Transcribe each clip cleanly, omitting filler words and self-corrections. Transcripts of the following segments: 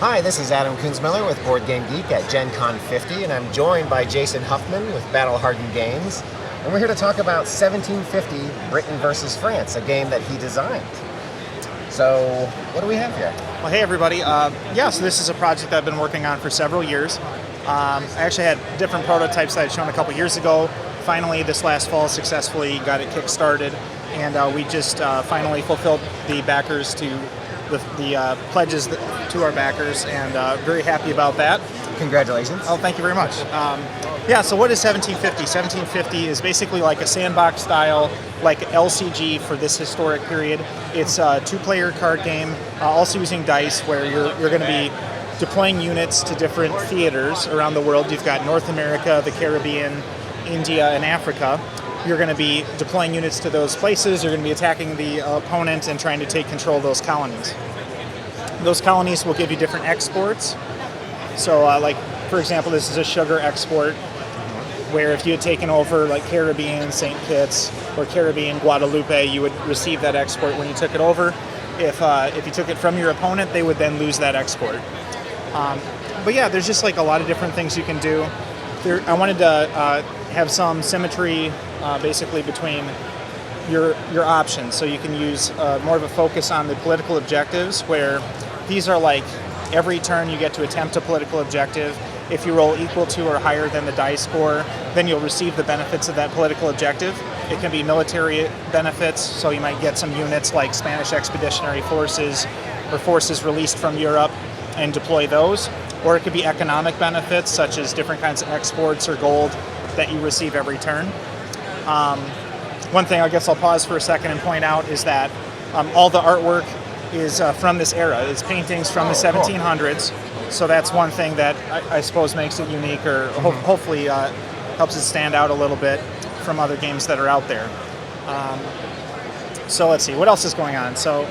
Hi, this is Adam Kunzmiller with Board Game Geek at Gen Con 50, and I'm joined by Jason Huffman with Battle Hardened Games. And we're here to talk about 1750 Britain versus France, a game that he designed. So, what do we have here? Well, hey everybody. So this is a project that I've been working on for several years. I actually had different prototypes that I'd shown a couple years ago. Finally, this last fall, successfully got it kick-started, and we just finally fulfilled the backers to the pledges to our backers, and very happy about that. Congratulations. Oh, thank you very much. So what is 1750? 1750 is basically like a sandbox style, like LCG for this historic period. It's a two-player card game, also using dice, where you're going to be deploying units to different theaters around the world. You've got North America, the Caribbean, India, and Africa. You're going to be deploying units to those places. You're going to be attacking the opponent and trying to take control of those colonies. Those colonies will give you different exports. So, for example, this is a sugar export, where if you had taken over like Caribbean St. Kitts or Caribbean Guadalupe, you would receive that export when you took it over. If you took it from your opponent, they would then lose that export. There's just like a lot of different things you can do. I wanted to have some symmetry basically between your options, so you can use more of a focus on the political objectives, where these are like every turn you get to attempt a political objective. If you roll equal to or higher than the die score, then you'll receive the benefits of that political objective. It can be military benefits, so you might get some units like Spanish Expeditionary Forces or forces released from Europe and deploy those. Or it could be economic benefits, such as different kinds of exports or gold that you receive every turn. One thing I guess I'll pause for a second and point out is that all the artwork is from this era. It's paintings from the 1700s. So that's one thing that I suppose makes it unique, or hopefully helps it stand out a little bit from other games that are out there. So let's see, what else is going on? So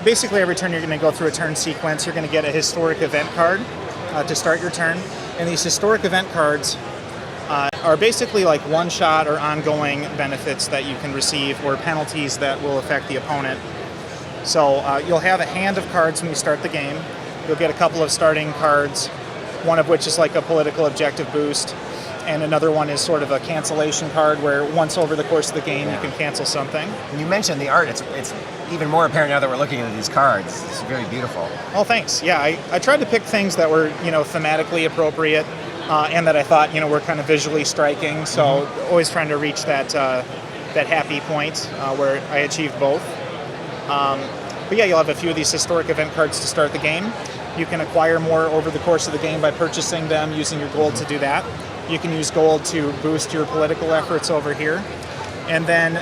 basically every turn you're going to go through a turn sequence. You're going to get a historic event card to start your turn. And these historic event cards are basically like one-shot or ongoing benefits that you can receive, or penalties that will affect the opponent. So you'll have a hand of cards when you start the game. You'll get a couple of starting cards, one of which is like a political objective boost, and another one is sort of a cancellation card, where once over the course of the game you can cancel something. And you mentioned the art. It's even more apparent now that we're looking at these cards. It's very beautiful. Oh, thanks. Yeah, I tried to pick things that were, thematically appropriate, and that I thought, were kind of visually striking. So always trying to reach that happy point where I achieved both. You'll have a few of these historic event cards to start the game. You can acquire more over the course of the game by purchasing them, using your gold to do that. You can use gold to boost your political efforts over here. And then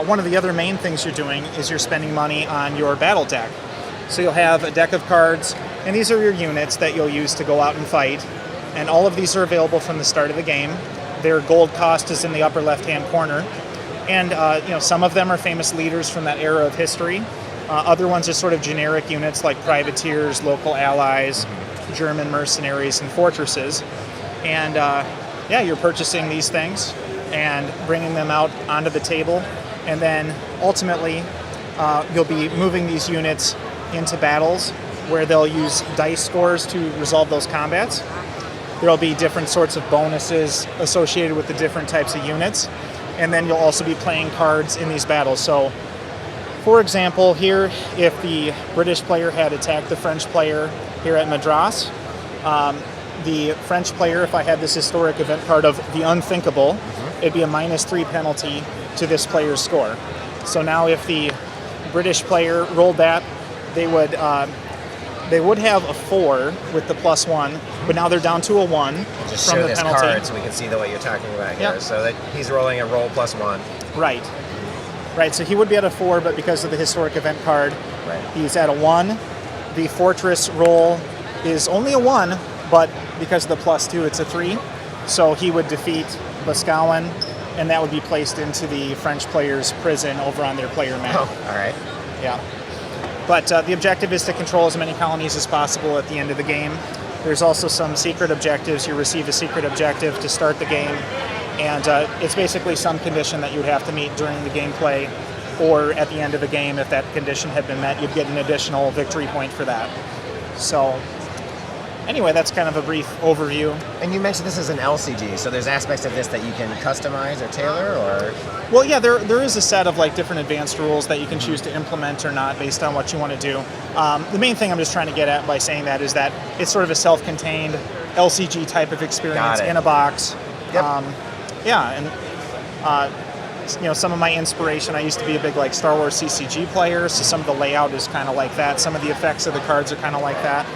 one of the other main things you're doing is you're spending money on your battle deck. So you'll have a deck of cards, and these are your units that you'll use to go out and fight. And all of these are available from the start of the game. Their gold cost is in the upper left-hand corner. And some of them are famous leaders from that era of history. Other ones are sort of generic units like privateers, local allies, German mercenaries, and fortresses. And you're purchasing these things and bringing them out onto the table. And then ultimately, you'll be moving these units into battles where they'll use dice scores to resolve those combats. There'll be different sorts of bonuses associated with the different types of units. And then you'll also be playing cards in these battles. So, for example, here, if the British player had attacked the French player here at Madras, the French player, if I had this historic event card of the unthinkable, it'd be a -3 penalty to this player's score. So now if the British player rolled that, they would have a 4 with the +1, but now they're down to a 1 Just from show the this penalty. card so we can see what you're talking about here. Yep. So that he's rolling a roll +1. Right, so he would be at a 4, but because of the historic event card, he's at a 1. The fortress roll is only a 1, but because of the +2, it's a 3. So he would defeat Boscawen, and that would be placed into the French player's prison over on their player map. Oh, all right. Yeah. But the objective is to control as many colonies as possible at the end of the game. There's also some secret objectives. You receive a secret objective to start the game, and it's basically some condition that you would have to meet during the gameplay, or at the end of the game, if that condition had been met, you'd get an additional victory point for that. So anyway, that's kind of a brief overview. And you mentioned this is an LCG, so there's aspects of this that you can customize or tailor, or Well, yeah, there is a set of like different advanced rules that you can choose to implement or not based on what you want to do. The main thing I'm just trying to get at by saying that is that it's sort of a self-contained LCG type of experience Got it. in a box. Yep. Yeah, and some of my inspiration, I used to be a big like Star Wars CCG player, so some of the layout is kind of like that. Some of the effects of the cards are kind of like that.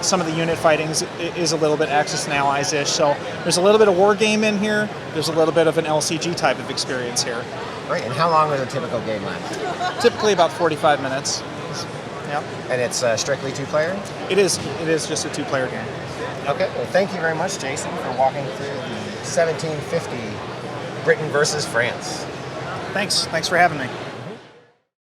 Some of the unit fighting is a little bit Axis and Allies-ish, so there's a little bit of war game in here. There's a little bit of an LCG type of experience here. right? And how long does a typical game last? Typically about 45 minutes. Yeah, And it's strictly two-player. it is just a two-player game. Okay. Well, thank you very much, Jason, for walking through the 1750 Britain versus France. Thanks for having me.